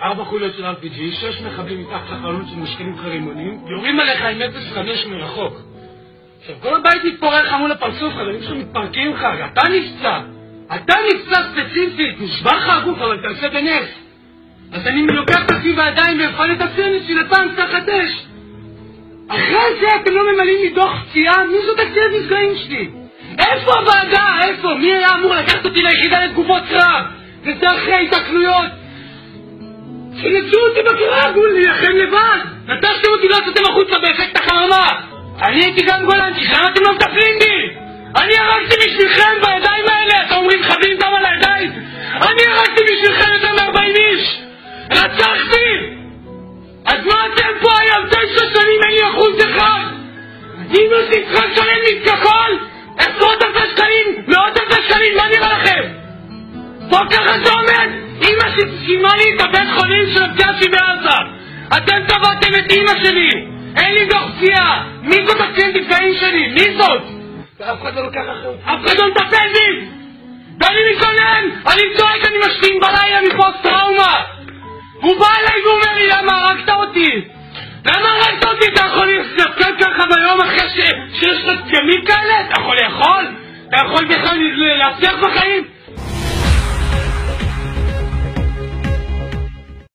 4 חוליות של RPG, 6 מחבלים מתחת לחלונות של משכנים חרימונים, יורים עליך עם 0.5 מרחוק. עכשיו, כל הבית מתפורר לך מול הפרצוף, חברים שלו מתפרקים לך, אתה נפצע ספציפית, נשבר לך הגוף, אבל אתה עושה בנס. אז אני לוקח את עצמי בידיים ואפעל את הציונות של הפעם תחת אש. אחרי זה אתם לא ממלאים לי דוח פציעה, מי זאת הקצינת נפגעים שלי? איפה הוועדה? איפה? מי היה אמור לקחת אותי ליחידה לתגובות קרב? וזה אחרי התקלויות. שנצאו אותי בקרב, גול להילחם לבד. נטשתם אותי, לא עשיתם החוצה באפקט החרמה. אני הייתי גם גולנצ'י, למה אתם לא מטפלים בי? אני הרגתי בשבילכם בידיים האלה, אתם אומרים חבלים דם על הידיים? אני הרגתי בשבילכם יותר מ-40 איש. רצחתי! אז מה אתם פה היום 9 שנים אין לי 1%? אם עושים צריכה לשלם לי כחול? 10,000 שקלים, 100,000 שקלים, מה נראה לכם? פה ככה זה עומד? אמא ששימה לי את הבית חולים של הפציעה בעזה. אתם טבעתם את אמא שלי. אין לי דוח פציעה. מי זאת הקצינת נפגעים שלי? מי זאת? ואף אחד לא לוקח אחרות. אף אחד לא מטפל בי! ואני מתגונן! אני צועק, אני משלים בלילה מפוסט טראומה! הוא בא אליי ואומר לי, למה הרגת אותי? למה הרגת אותי? אתה יכול להסתכל ככה ביום אחרי שיש לך דגמים כאלה? אתה יכול לאכול? אתה יכול בכלל להצליח בחיים?